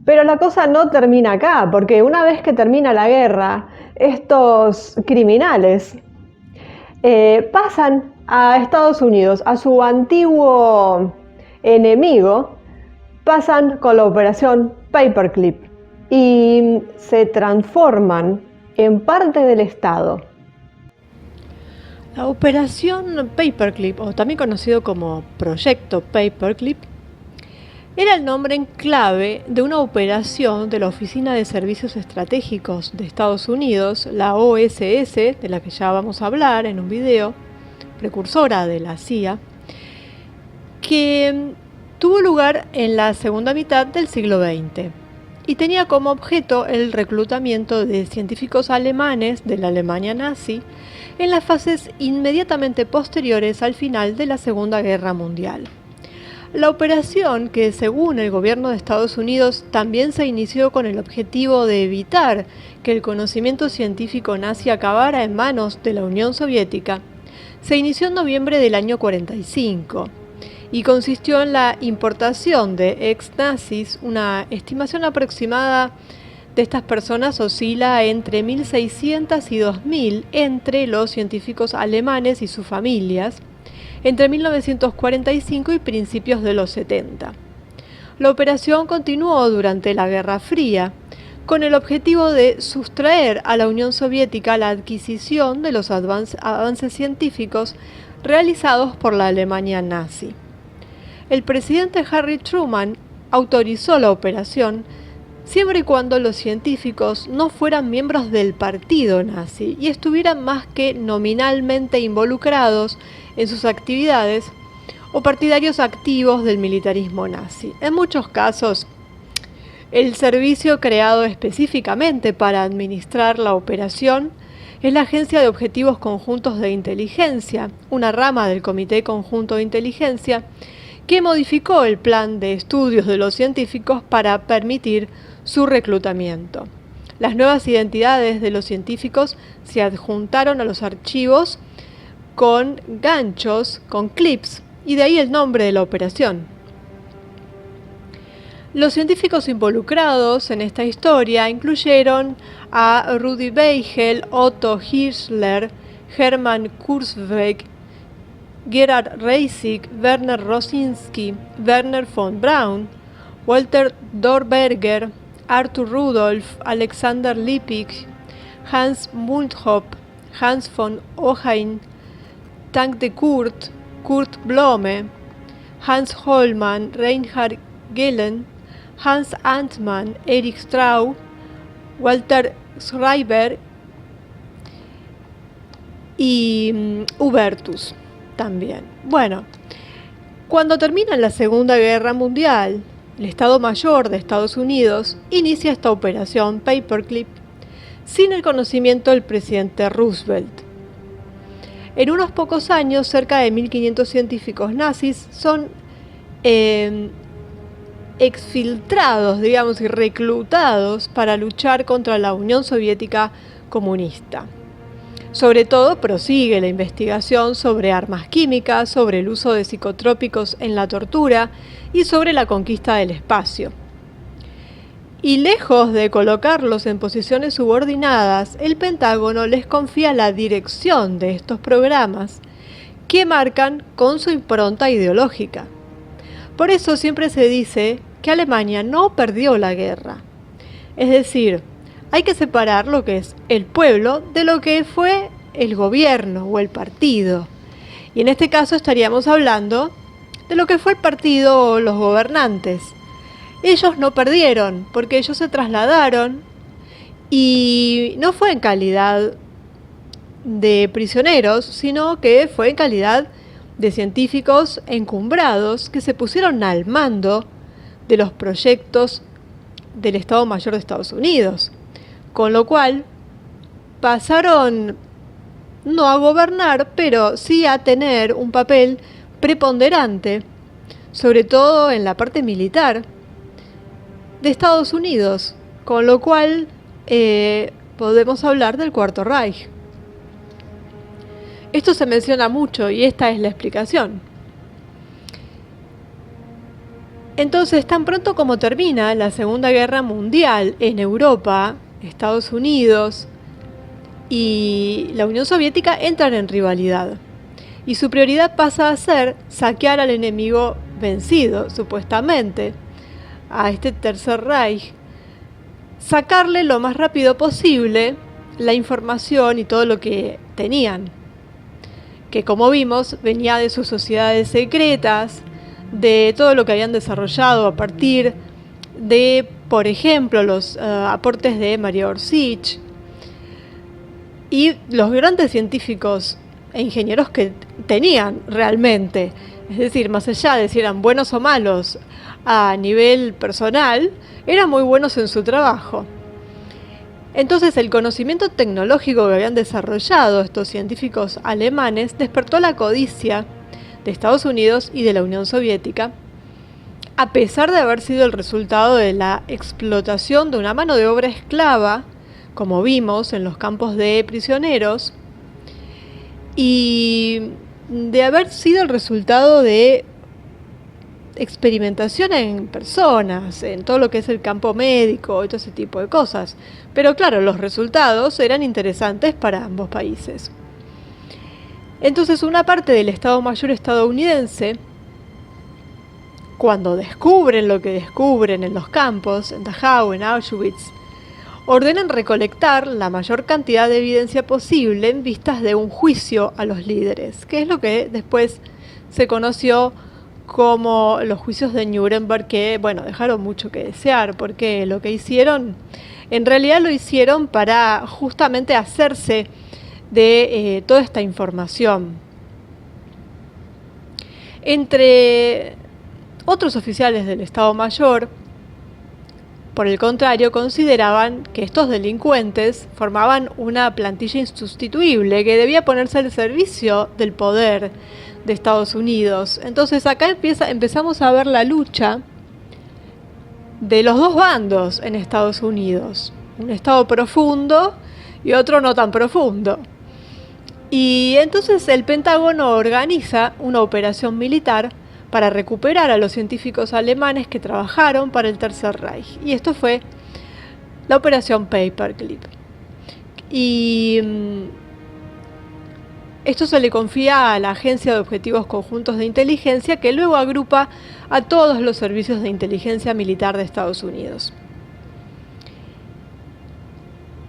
Pero la cosa no termina acá, porque una vez que termina la guerra, estos criminales pasan a Estados Unidos, a su antiguo enemigo, pasan con la operación Paperclip y se transforman en parte del Estado. La operación Paperclip, o también conocido como Proyecto Paperclip, era el nombre en clave de una operación de la Oficina de Servicios Estratégicos de Estados Unidos, la OSS, de la que ya vamos a hablar en un video, precursora de la CIA, que tuvo lugar en la segunda mitad del siglo XX y tenía como objeto el reclutamiento de científicos alemanes de la Alemania nazi en las fases inmediatamente posteriores al final de la Segunda Guerra Mundial. La operación, que según el gobierno de Estados Unidos también se inició con el objetivo de evitar que el conocimiento científico nazi acabara en manos de la Unión Soviética, se inició en noviembre del año 45 y consistió en la importación de ex-nazis. Una estimación aproximada de estas personas oscila entre 1.600 y 2.000 entre los científicos alemanes y sus familias, entre 1945 y principios de los 70. La operación continuó durante la Guerra Fría, con el objetivo de sustraer a la Unión Soviética la adquisición de los avances científicos realizados por la Alemania nazi. El presidente Harry Truman autorizó la operación siempre y cuando los científicos no fueran miembros del partido nazi y estuvieran más que nominalmente involucrados en sus actividades o partidarios activos del militarismo nazi. En muchos casos, el servicio creado específicamente para administrar la operación es la Agencia de Objetivos Conjuntos de Inteligencia, una rama del Comité Conjunto de Inteligencia, que modificó el plan de estudios de los científicos para permitir su reclutamiento. Las nuevas identidades de los científicos se adjuntaron a los archivos con ganchos, con clips, y de ahí el nombre de la operación. Los científicos involucrados en esta historia incluyeron a Rudi Weigel, Otto Hirschler, Hermann Kurzweil, Gerhard Reisig, Werner Rosinski, Werner von Braun, Walter Dorberger, Arthur Rudolph, Alexander Lippich, Hans Multhop, Hans von Ohain, Tank de Kurt, Kurt Blome, Hans Hollmann, Reinhard Gehlen, Hans Antmann, Erich Strauch, Walter Schreiber y Hubertus también. Bueno, cuando termina la Segunda Guerra Mundial, el Estado Mayor de Estados Unidos inicia esta operación Paperclip sin el conocimiento del presidente Roosevelt. En unos pocos años, cerca de 1.500 científicos nazis son exfiltrados, digamos, y reclutados para luchar contra la Unión Soviética comunista. Sobre todo, prosigue la investigación sobre armas químicas, sobre el uso de psicotrópicos en la tortura y sobre la conquista del espacio. Y lejos de colocarlos en posiciones subordinadas, el Pentágono les confía la dirección de estos programas que marcan con su impronta ideológica. Por eso siempre se dice que Alemania no perdió la guerra. Es decir, hay que separar lo que es el pueblo de lo que fue el gobierno o el partido. Y en este caso estaríamos hablando de lo que fue el partido o los gobernantes. Ellos no perdieron porque ellos se trasladaron y no fue en calidad de prisioneros, sino que fue en calidad de científicos encumbrados que se pusieron al mando de los proyectos del Estado Mayor de Estados Unidos. Con lo cual pasaron no a gobernar, pero sí a tener un papel preponderante, sobre todo en la parte militar de Estados Unidos, con lo cual podemos hablar del Cuarto Reich. Esto se menciona mucho y esta es la explicación. Entonces, tan pronto como termina la Segunda Guerra Mundial en Europa, Estados Unidos y la Unión Soviética entran en rivalidad. Y su prioridad pasa a ser saquear al enemigo vencido, supuestamente, a este Tercer Reich, sacarle lo más rápido posible la información y todo lo que tenían, que como vimos venía de sus sociedades secretas, de todo lo que habían desarrollado a partir de, por ejemplo, los aportes de María Orsich y los grandes científicos e ingenieros que tenían realmente. Es decir, más allá de si eran buenos o malos a nivel personal, eran muy buenos en su trabajo. Entonces el conocimiento tecnológico que habían desarrollado estos científicos alemanes despertó la codicia de Estados Unidos y de la Unión Soviética, a pesar de haber sido el resultado de la explotación de una mano de obra esclava, como vimos en los campos de prisioneros, y de haber sido el resultado de experimentación en personas, en todo lo que es el campo médico y todo ese tipo de cosas. Pero claro, los resultados eran interesantes para ambos países. Entonces, una parte del Estado Mayor estadounidense, cuando descubren lo que descubren en los campos, en Dachau, en Auschwitz, ordenan recolectar la mayor cantidad de evidencia posible en vistas de un juicio a los líderes, que es lo que después se conoció como los juicios de Nuremberg, que, bueno, dejaron mucho que desear, porque lo que hicieron, en realidad lo hicieron para justamente hacerse de toda esta información. Entre otros oficiales del Estado Mayor, por el contrario, consideraban que estos delincuentes formaban una plantilla insustituible que debía ponerse al servicio del poder de Estados Unidos. Entonces acá empezamos a ver la lucha de los dos bandos en Estados Unidos. Un estado profundo y otro no tan profundo. Y entonces el Pentágono organiza una operación militar para recuperar a los científicos alemanes que trabajaron para el Tercer Reich. Y esto fue la operación Paperclip. Y esto se le confía a la Agencia de Objetivos Conjuntos de Inteligencia, que luego agrupa a todos los servicios de inteligencia militar de Estados Unidos.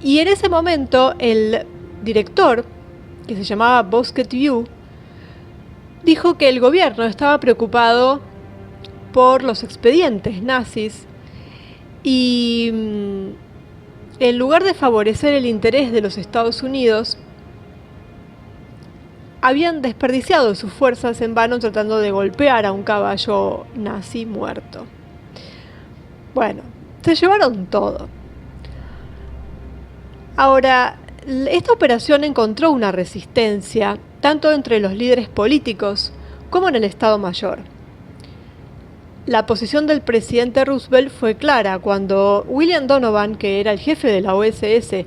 Y en ese momento el director, que se llamaba Bosquet-View, dijo que el gobierno estaba preocupado por los expedientes nazis y en lugar de favorecer el interés de los Estados Unidos, habían desperdiciado sus fuerzas en vano tratando de golpear a un caballo nazi muerto. Bueno, se llevaron todo. Ahora, esta operación encontró una resistencia tanto entre los líderes políticos como en el Estado Mayor. La posición del presidente Roosevelt fue clara cuando William Donovan, que era el jefe de la OSS,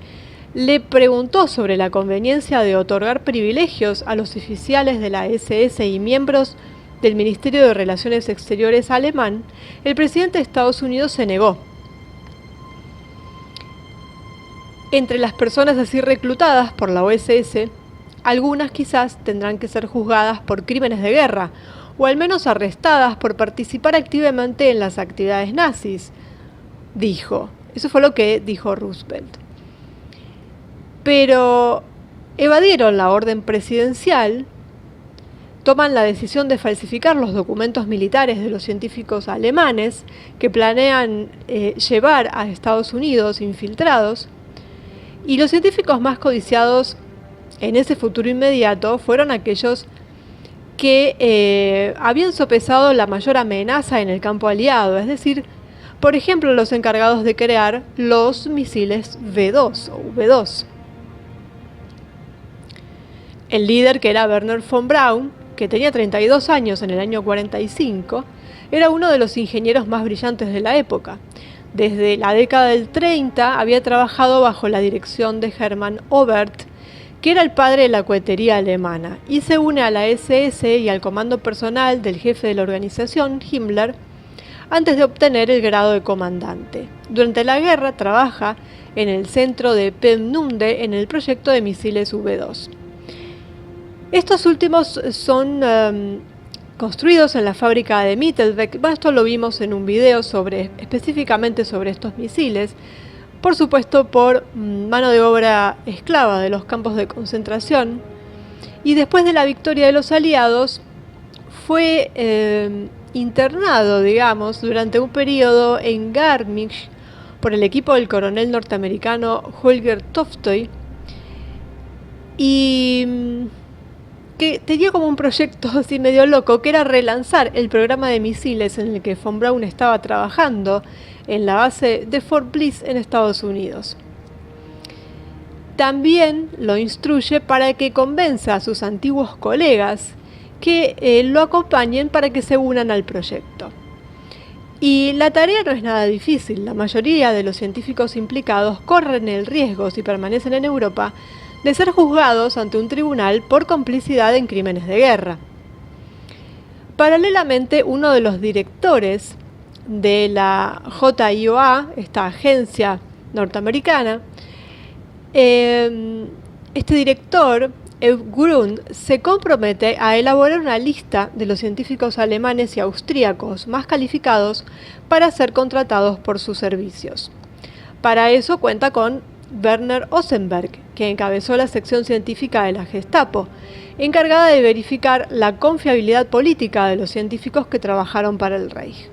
le preguntó sobre la conveniencia de otorgar privilegios a los oficiales de la SS y miembros del Ministerio de Relaciones Exteriores alemán. El presidente de Estados Unidos se negó. Entre las personas así reclutadas por la OSS, algunas quizás tendrán que ser juzgadas por crímenes de guerra, o al menos arrestadas por participar activamente en las actividades nazis, dijo. Eso fue lo que dijo Roosevelt. Pero evadieron la orden presidencial, toman la decisión de falsificar los documentos militares de los científicos alemanes que planean llevar a Estados Unidos infiltrados, y los científicos más codiciados en ese futuro inmediato fueron aquellos que habían sopesado la mayor amenaza en el campo aliado, es decir, por ejemplo, los encargados de crear los misiles V2 o V2. El líder, que era Wernher von Braun, que tenía 32 años en el año 45, era uno de los ingenieros más brillantes de la época. Desde la década del 30 había trabajado bajo la dirección de Hermann Oberth, que era el padre de la cohetería alemana, y se une a la SS y al comando personal del jefe de la organización, Himmler, antes de obtener el grado de comandante. Durante la guerra trabaja en el centro de Peenemünde en el proyecto de misiles V2. Estos últimos son construidos en la fábrica de Mittelbeck. Esto lo vimos en un video específicamente sobre estos misiles, por supuesto por mano de obra esclava de los campos de concentración. Y después de la victoria de los aliados, fue internado, digamos, durante un periodo en Garmisch por el equipo del coronel norteamericano Holger Toftoy, y que tenía como un proyecto así medio loco, que era relanzar el programa de misiles en el que von Braun estaba trabajando en la base de Fort Bliss en Estados Unidos. También lo instruye para que convenza a sus antiguos colegas que lo acompañen para que se unan al proyecto. Y la tarea no es nada difícil. La mayoría de los científicos implicados corren el riesgo, si permanecen en Europa, de ser juzgados ante un tribunal por complicidad en crímenes de guerra. Paralelamente, uno de los directores de la JIOA, esta agencia norteamericana, este director, Ev Grund, se compromete a elaborar una lista de los científicos alemanes y austríacos más calificados para ser contratados por sus servicios. Para eso cuenta con Werner Ossenberg, que encabezó la sección científica de la Gestapo, encargada de verificar la confiabilidad política de los científicos que trabajaron para el Reich.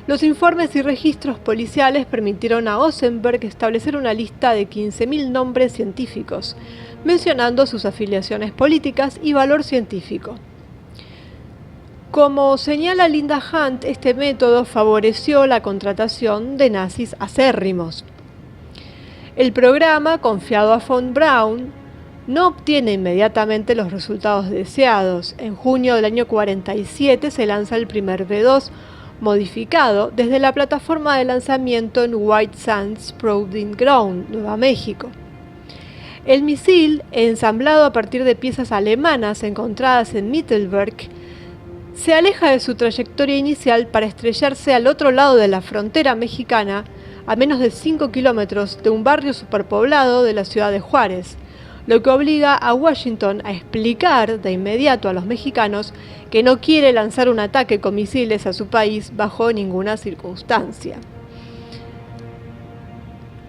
Los informes y registros policiales permitieron a Ossenberg establecer una lista de 15.000 nombres científicos, mencionando sus afiliaciones políticas y valor científico. Como señala Linda Hunt, este método favoreció la contratación de nazis acérrimos. El programa, confiado a von Braun, no obtiene inmediatamente los resultados deseados. En junio del año 47 se lanza el primer V2 modificado desde la plataforma de lanzamiento en White Sands Proving Ground, Nueva México. El misil, ensamblado a partir de piezas alemanas encontradas en Mittelberg, se aleja de su trayectoria inicial para estrellarse al otro lado de la frontera mexicana, a menos de 5 kilómetros de un barrio superpoblado de la ciudad de Juárez, lo que obliga a Washington a explicar de inmediato a los mexicanos que no quiere lanzar un ataque con misiles a su país bajo ninguna circunstancia.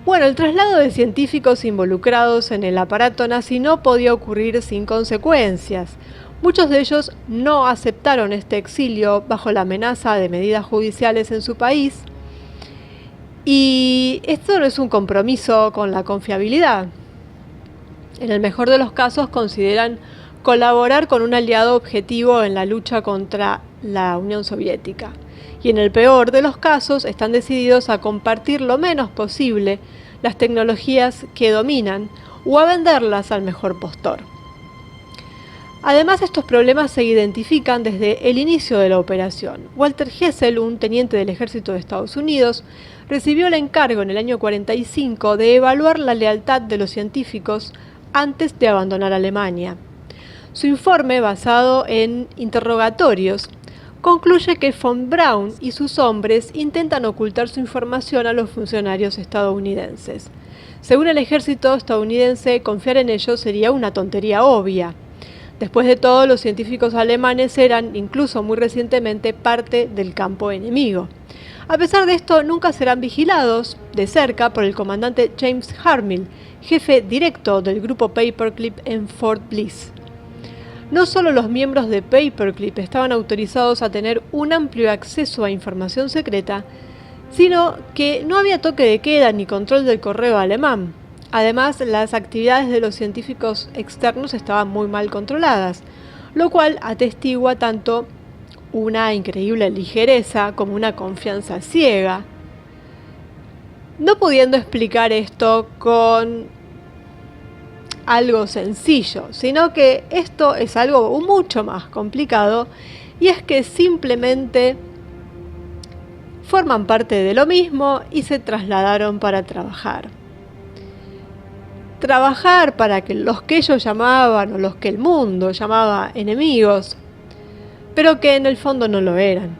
Bueno, el traslado de científicos involucrados en el aparato nazi no podía ocurrir sin consecuencias. Muchos de ellos no aceptaron este exilio bajo la amenaza de medidas judiciales en su país, y esto no es un compromiso con la confiabilidad. En el mejor de los casos consideran colaborar con un aliado objetivo en la lucha contra la Unión Soviética. Y en el peor de los casos están decididos a compartir lo menos posible las tecnologías que dominan o a venderlas al mejor postor. Además, estos problemas se identifican desde el inicio de la operación. Walter Hessel, un teniente del ejército de Estados Unidos, recibió el encargo en el año 45 de evaluar la lealtad de los científicos antes de abandonar Alemania. Su informe, basado en interrogatorios, concluye que von Braun y sus hombres intentan ocultar su información a los funcionarios estadounidenses. Según el ejército estadounidense, confiar en ellos sería una tontería obvia. Después de todo, los científicos alemanes eran, incluso muy recientemente, parte del campo enemigo. A pesar de esto, nunca serán vigilados de cerca por el comandante James Harmill, jefe directo del grupo Paperclip en Fort Bliss. No solo los miembros de Paperclip estaban autorizados a tener un amplio acceso a información secreta, sino que no había toque de queda ni control del correo alemán. Además, las actividades de los científicos externos estaban muy mal controladas, lo cual atestigua tanto una increíble ligereza como una confianza ciega. No pudiendo explicar esto con algo sencillo, sino que esto es algo mucho más complicado, y es que simplemente forman parte de lo mismo y se trasladaron para trabajar. Trabajar para que los que ellos llamaban, o los que el mundo llamaba enemigos, pero que en el fondo no lo eran.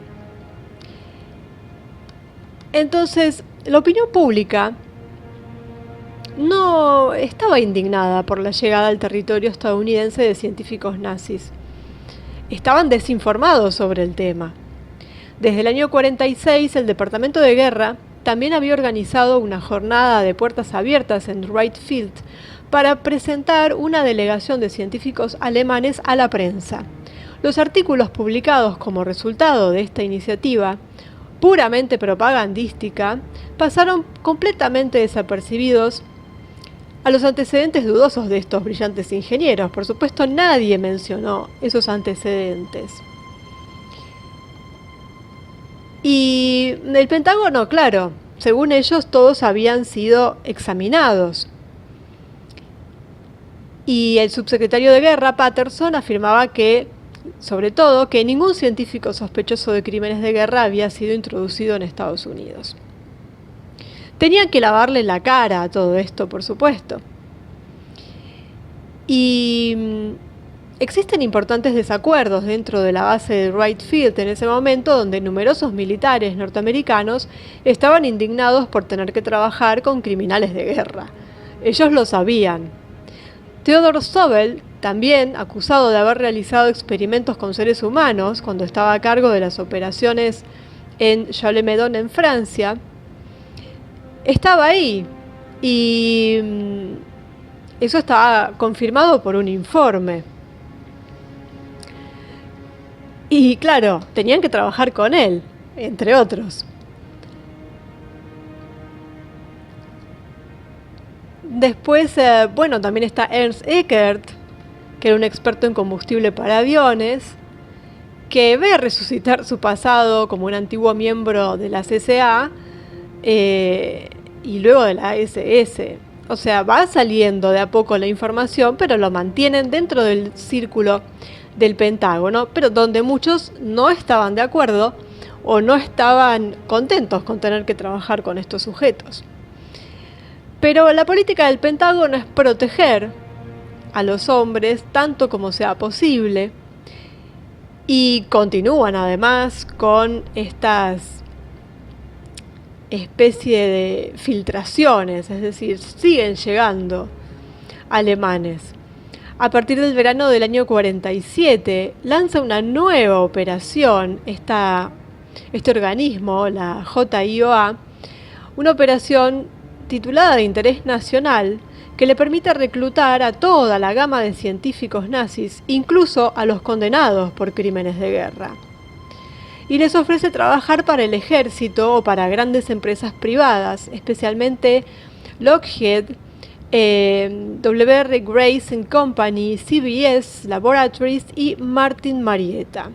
Entonces, la opinión pública no estaba indignada por la llegada al territorio estadounidense de científicos nazis. Estaban desinformados sobre el tema. Desde el año 46, el Departamento de Guerra también había organizado una jornada de puertas abiertas en Wright Field para presentar una delegación de científicos alemanes a la prensa. Los artículos publicados como resultado de esta iniciativa, puramente propagandística, pasaron completamente desapercibidos a los antecedentes dudosos de estos brillantes ingenieros. Por supuesto, nadie mencionó esos antecedentes. Y el Pentágono, claro, según ellos, todos habían sido examinados. Y el subsecretario de Guerra, Patterson, afirmaba que, sobre todo, que ningún científico sospechoso de crímenes de guerra había sido introducido en Estados Unidos. Tenían que lavarle la cara a todo esto, por supuesto. Y existen importantes desacuerdos dentro de la base de Wright Field en ese momento, donde numerosos militares norteamericanos estaban indignados por tener que trabajar con criminales de guerra. Ellos lo sabían. Theodore Sobel, también acusado de haber realizado experimentos con seres humanos cuando estaba a cargo de las operaciones en Chalais-Meudon en Francia, estaba ahí y eso estaba confirmado por un informe. Y claro, tenían que trabajar con él, entre otros. Después, también está Ernst Eckert, que era un experto en combustible para aviones, que ve resucitar su pasado como un antiguo miembro de la CCA y luego de la SS. O sea, va saliendo de a poco la información, pero lo mantienen dentro del círculo del Pentágono, pero donde muchos no estaban de acuerdo o no estaban contentos con tener que trabajar con estos sujetos. Pero la política del Pentágono es proteger a los hombres tanto como sea posible y continúan además con estas especie de filtraciones, es decir, siguen llegando alemanes. A partir del verano del año 47 lanza una nueva operación este organismo, la JIOA, una operación titulada de interés nacional que le permite reclutar a toda la gama de científicos nazis, incluso a los condenados por crímenes de guerra. Y les ofrece trabajar para el ejército o para grandes empresas privadas, especialmente Lockheed, W.R. Grace & Company, CBS Laboratories y Martin Marietta.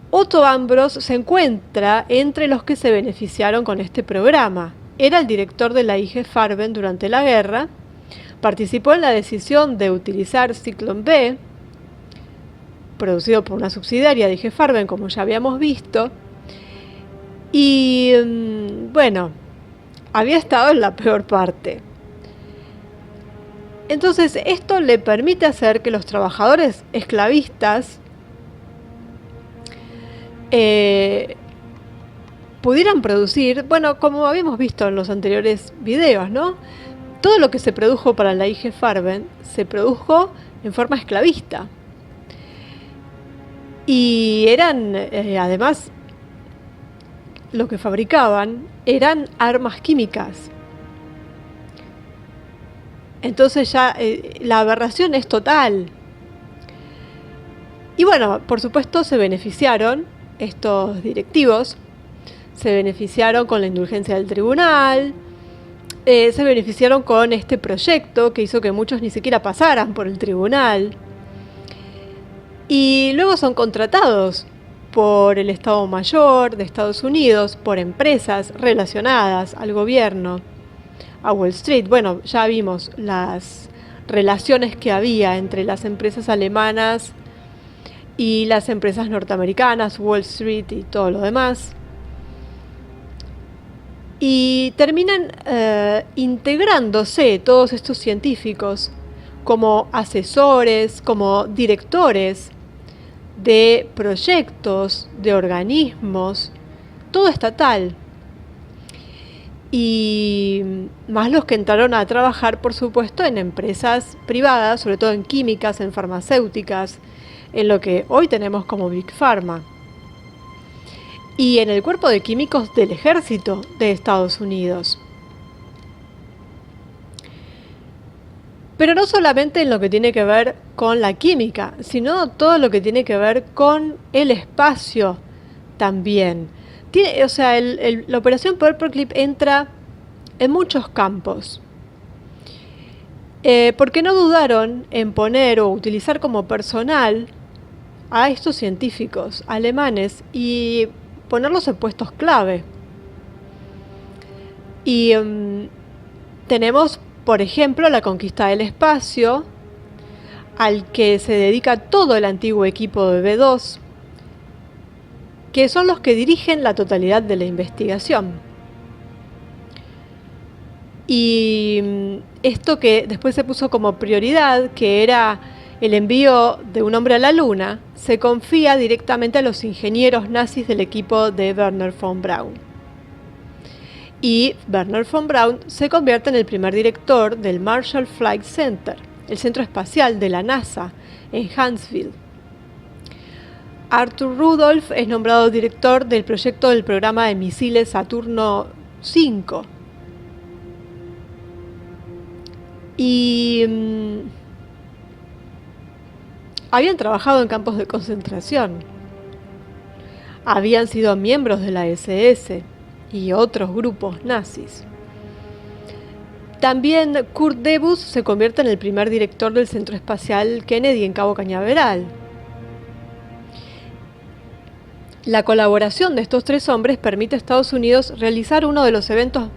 Otto Ambros se encuentra entre los que se beneficiaron con este programa. Era el director de la IG Farben durante la guerra, participó en la decisión de utilizar Zyklon B, producido por una subsidiaria de IG Farben, como ya habíamos visto, y había estado en la peor parte. Entonces, esto le permite hacer que los trabajadores esclavistas pudieran producir, como habíamos visto en los anteriores videos, ¿no? Todo lo que se produjo para la IG Farben se produjo en forma esclavista. Y eran, además, lo que fabricaban eran armas químicas. Entonces ya la aberración es total. Y por supuesto se beneficiaron estos directivos, se beneficiaron con la indulgencia del tribunal, se beneficiaron con este proyecto que hizo que muchos ni siquiera pasaran por el tribunal. Y luego son contratados por el Estado Mayor de Estados Unidos, por empresas relacionadas al gobierno, a Wall Street. Ya vimos las relaciones que había entre las empresas alemanas y las empresas norteamericanas, Wall Street y todo lo demás. Y terminan integrándose todos estos científicos como asesores, como directores de proyectos, de organismos todo estatal. Y más los que entraron a trabajar, por supuesto, en empresas privadas, sobre todo en químicas, en farmacéuticas, en lo que hoy tenemos como Big Pharma. Y en el cuerpo de químicos del ejército de Estados Unidos. Pero no solamente en lo que tiene que ver con la química, sino todo lo que tiene que ver con el espacio también. La operación Paperclip entra en muchos campos. Porque no dudaron en poner o utilizar como personal a estos científicos alemanes y ponerlos en puestos clave. Y tenemos, por ejemplo, la conquista del espacio, al que se dedica todo el antiguo equipo de B2, que son los que dirigen la totalidad de la investigación. Y esto que después se puso como prioridad, que era el envío de un hombre a la Luna, se confía directamente a los ingenieros nazis del equipo de Wernher von Braun. Y Wernher von Braun se convierte en el primer director del Marshall Flight Center, el centro espacial de la NASA, en Huntsville. Arthur Rudolph es nombrado director del proyecto del programa de misiles Saturno V. Y habían trabajado en campos de concentración. Habían sido miembros de la SS y otros grupos nazis. También Kurt Debus se convierte en el primer director del Centro Espacial Kennedy en Cabo Cañaveral. La colaboración de estos tres hombres permite a Estados Unidos realizar uno de los eventos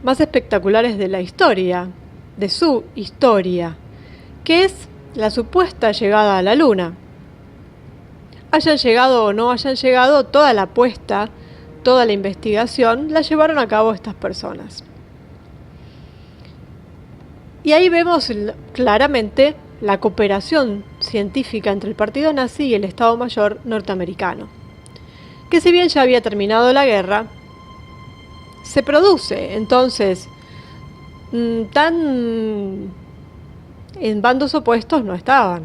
más espectaculares de la historia, de su historia, que es la supuesta llegada a la Luna. Hayan llegado o no hayan llegado, toda la apuesta, toda la investigación la llevaron a cabo estas personas. Y ahí vemos claramente la cooperación científica entre el partido nazi y el Estado Mayor norteamericano, que si bien ya había terminado la guerra, se produce. Entonces, tan en bandos opuestos no estaban.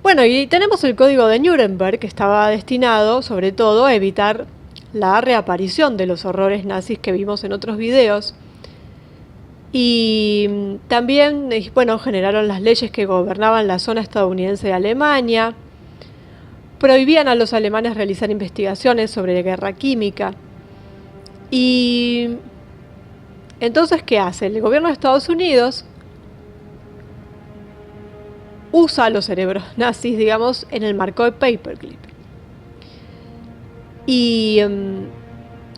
Bueno, y tenemos el Código de Nuremberg, que estaba destinado sobre todo a evitar la reaparición de los horrores nazis que vimos en otros videos. Y también, generaron las leyes que gobernaban la zona estadounidense de Alemania, prohibían a los alemanes realizar investigaciones sobre guerra química. Y entonces, ¿qué hace? El gobierno de Estados Unidos usa a los cerebros nazis, digamos, en el marco de Paperclip. Y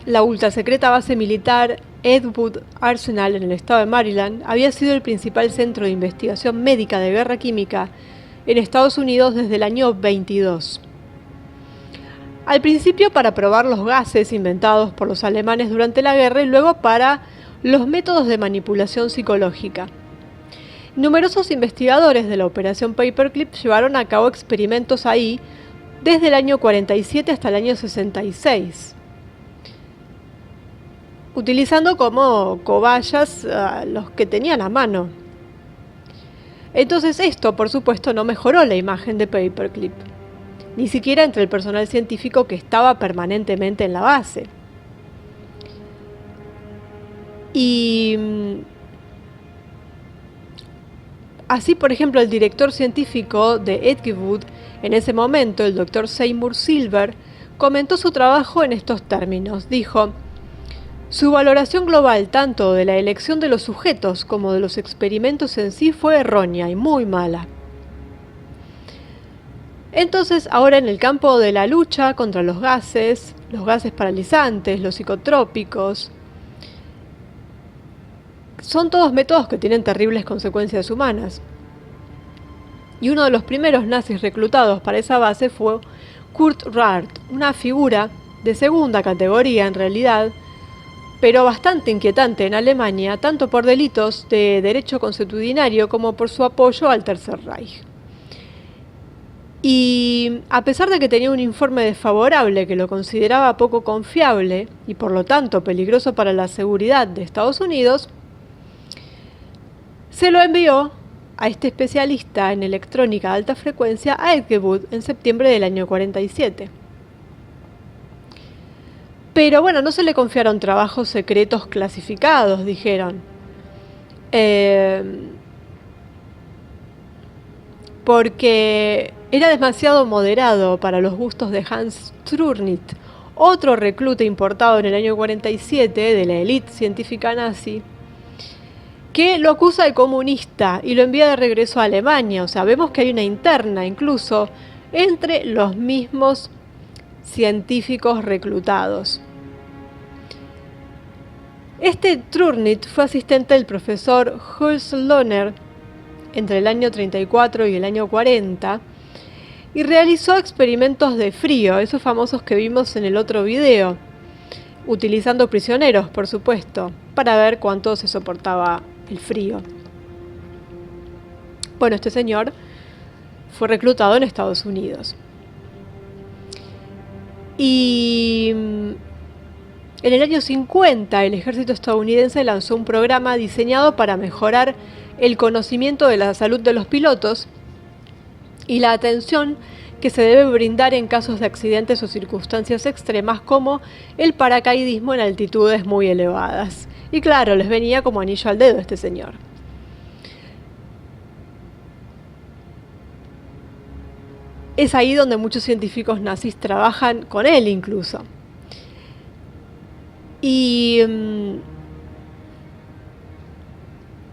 la ultrasecreta base militar Edgewood Arsenal en el estado de Maryland había sido el principal centro de investigación médica de guerra química en Estados Unidos desde el año 22. Al principio para probar los gases inventados por los alemanes durante la guerra y luego para los métodos de manipulación psicológica. Numerosos investigadores de la operación Paperclip llevaron a cabo experimentos ahí desde el año 47 hasta el año 66. Utilizando como cobayas los que tenían a mano. Entonces esto, por supuesto, no mejoró la imagen de Paperclip, ni siquiera entre el personal científico que estaba permanentemente en la base. Y así, por ejemplo, el director científico de Edgewood, en ese momento, el Dr. Seymour Silver, comentó su trabajo en estos términos. Dijo: su valoración global tanto de la elección de los sujetos como de los experimentos en sí fue errónea y muy mala. Entonces, ahora en el campo de la lucha contra los gases paralizantes, los psicotrópicos, son todos métodos que tienen terribles consecuencias humanas. Y uno de los primeros nazis reclutados para esa base fue Kurt Rath, una figura de segunda categoría en realidad, pero bastante inquietante en Alemania, tanto por delitos de derecho consuetudinario como por su apoyo al Tercer Reich. Y a pesar de que tenía un informe desfavorable que lo consideraba poco confiable y por lo tanto peligroso para la seguridad de Estados Unidos, se lo envió a este especialista en electrónica de alta frecuencia a Edgewood en septiembre del año 47. Pero bueno, no se le confiaron trabajos secretos clasificados, dijeron. Porque era demasiado moderado para los gustos de Hans Trurnit, otro recluta importado en el año 47 de la élite científica nazi, que lo acusa de comunista y lo envía de regreso a Alemania. O sea, vemos que hay una interna incluso entre los mismos científicos reclutados. Este Trurnit fue asistente del profesor Jules Lohner entre el año 34 y el año 40 y realizó experimentos de frío, esos famosos que vimos en el otro video, utilizando prisioneros, por supuesto, para ver cuánto se soportaba el frío. Bueno, este señor fue reclutado en Estados Unidos. Y en el año 50 el ejército estadounidense lanzó un programa diseñado para mejorar el conocimiento de la salud de los pilotos y la atención que se debe brindar en casos de accidentes o circunstancias extremas como el paracaidismo en altitudes muy elevadas. Y claro, les venía como anillo al dedo este señor. Es ahí donde muchos científicos nazis trabajan con él incluso. Y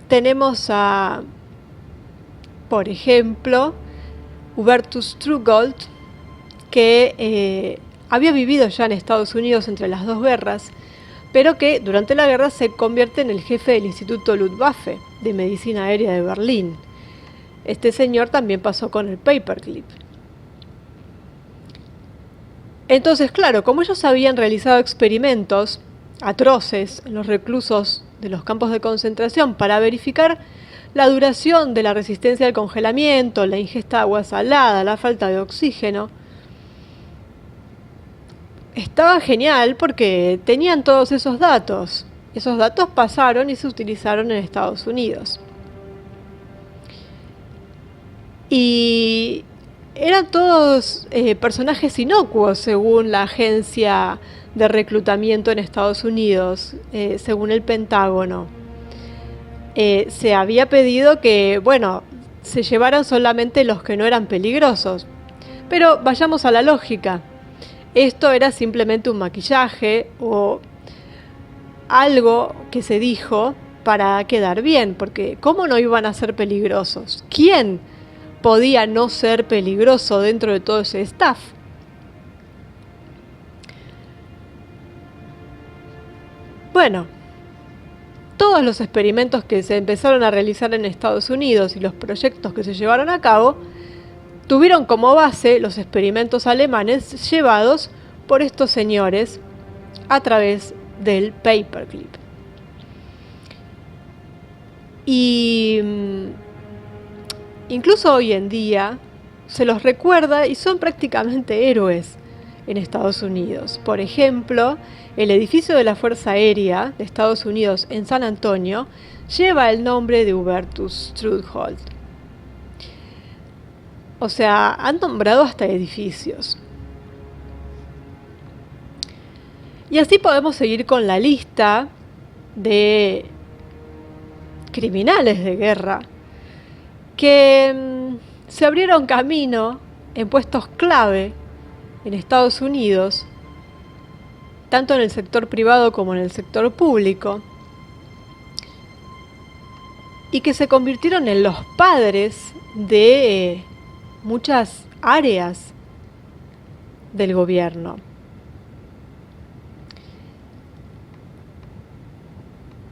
tenemos a, por ejemplo, Hubertus Trugold, que había vivido ya en Estados Unidos entre las dos guerras, pero que durante la guerra se convierte en el jefe del Instituto Luftwaffe de Medicina Aérea de Berlín. Este señor también pasó con el paperclip. Entonces, claro, como ellos habían realizado experimentos atroces en los reclusos de los campos de concentración para verificar la duración de la resistencia al congelamiento, la ingesta de agua salada, la falta de oxígeno, estaba genial porque tenían todos esos datos. Esos datos pasaron y se utilizaron en Estados Unidos. Y eran todos personajes inocuos según la agencia de reclutamiento en Estados Unidos, según el Pentágono. Se había pedido que, bueno, se llevaran solamente los que no eran peligrosos. Pero vayamos a la lógica. Esto era simplemente un maquillaje o algo que se dijo para quedar bien, porque ¿cómo no iban a ser peligrosos? ¿Quién podía no ser peligroso dentro de todo ese staff? Bueno, todos los experimentos que se empezaron a realizar en Estados Unidos y los proyectos que se llevaron a cabo tuvieron como base los experimentos alemanes llevados por estos señores a través del paperclip. Y incluso hoy en día se los recuerda y son prácticamente héroes en Estados Unidos. Por ejemplo, el edificio de la Fuerza Aérea de Estados Unidos en San Antonio lleva el nombre de Hubertus Trugold. O sea, han nombrado hasta edificios. Y así podemos seguir con la lista de criminales de guerra que se abrieron camino en puestos clave en Estados Unidos, tanto en el sector privado como en el sector público, y que se convirtieron en los padres de muchas áreas del gobierno.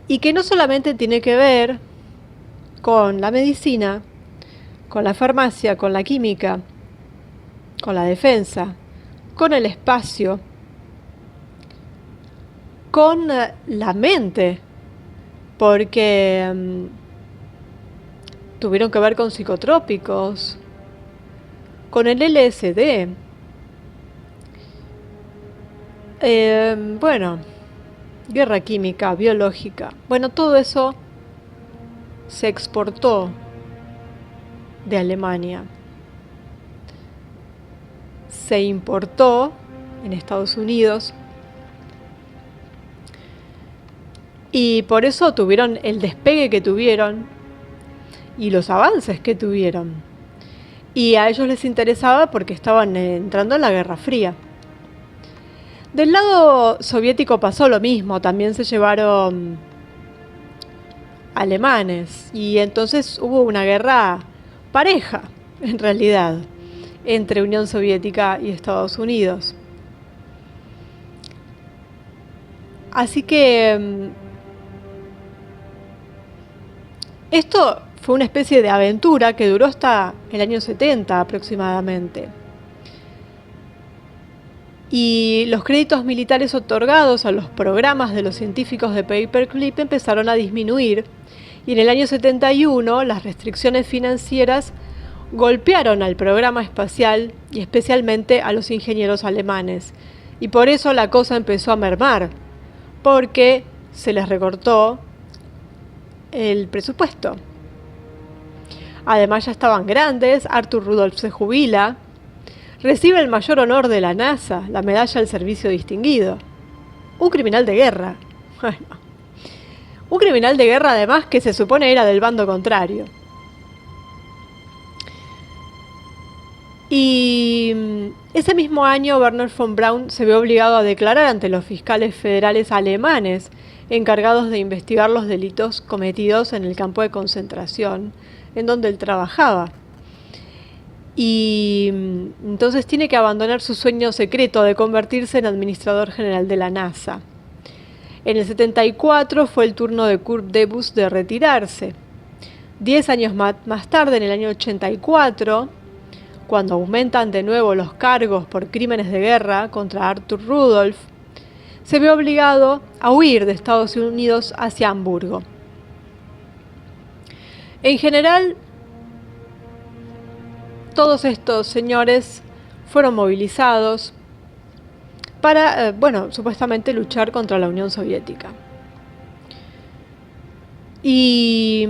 Y que no solamente tiene que ver con la medicina, con la farmacia, con la química, con la defensa, con el espacio, con la mente, porque tuvieron que ver con psicotrópicos, con el LSD. Bueno, guerra química, biológica. Bueno, todo eso se exportó de Alemania. Se importó en Estados Unidos. Y por eso tuvieron el despegue que tuvieron y los avances que tuvieron. Y a ellos les interesaba porque estaban entrando en la Guerra Fría. Del lado soviético pasó lo mismo, también se llevaron alemanes y entonces hubo una guerra pareja, en realidad, entre Unión Soviética y Estados Unidos. Así que esto fue una especie de aventura que duró hasta el año 70 aproximadamente. Y los créditos militares otorgados a los programas de los científicos de Paperclip empezaron a disminuir, y en el año 71 las restricciones financieras golpearon al programa espacial y especialmente a los ingenieros alemanes, y por eso la cosa empezó a mermar, porque se les recortó el presupuesto. Además ya estaban grandes, Arthur Rudolph se jubila, recibe el mayor honor de la NASA, la medalla al servicio distinguido. Un criminal de guerra. Bueno, un criminal de guerra además que se supone era del bando contrario. Y ese mismo año Wernher von Braun se ve obligado a declarar ante los fiscales federales alemanes encargados de investigar los delitos cometidos en el campo de concentración en donde él trabajaba. Y entonces tiene que abandonar su sueño secreto de convertirse en administrador general de la NASA. En el 74 fue el turno de Kurt Debus de retirarse. 10 años más tarde, en el año 84, cuando aumentan de nuevo los cargos por crímenes de guerra contra Arthur Rudolph, se ve obligado a huir de Estados Unidos hacia Hamburgo. En general, todos estos señores fueron movilizados para, supuestamente luchar contra la Unión Soviética. Y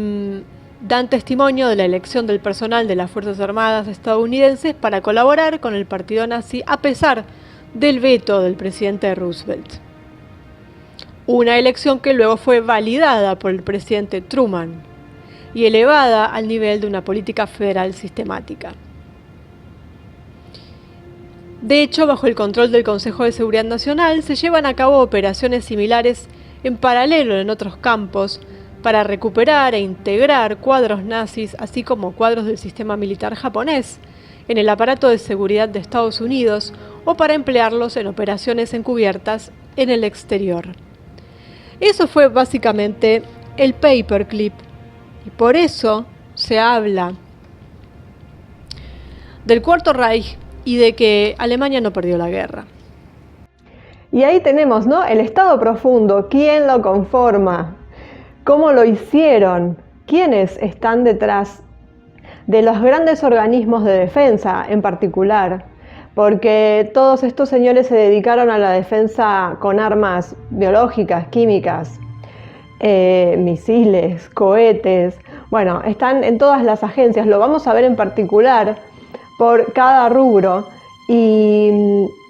dan testimonio de la elección del personal de las Fuerzas Armadas estadounidenses para colaborar con el partido nazi a pesar del veto del presidente Roosevelt. Una elección que luego fue validada por el presidente Truman y elevada al nivel de una política federal sistemática. De hecho, bajo el control del Consejo de Seguridad Nacional, se llevan a cabo operaciones similares en paralelo en otros campos para recuperar e integrar cuadros nazis, así como cuadros del sistema militar japonés, en el aparato de seguridad de Estados Unidos o para emplearlos en operaciones encubiertas en el exterior. Eso fue básicamente el Paperclip, y por eso se habla del Cuarto Reich y de que Alemania no perdió la guerra. Y ahí tenemos, ¿no?, el Estado profundo. ¿Quién lo conforma? ¿Cómo lo hicieron? ¿Quiénes están detrás de los grandes organismos de defensa en particular? Porque todos estos señores se dedicaron a la defensa con armas biológicas, químicas, misiles, cohetes. Bueno, están en todas las agencias. Lo vamos a ver en particular por cada rubro, y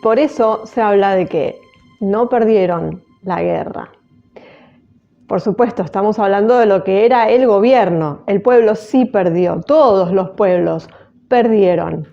por eso se habla de que no perdieron la guerra. Por supuesto, estamos hablando de lo que era el gobierno. El pueblo sí perdió, todos los pueblos perdieron.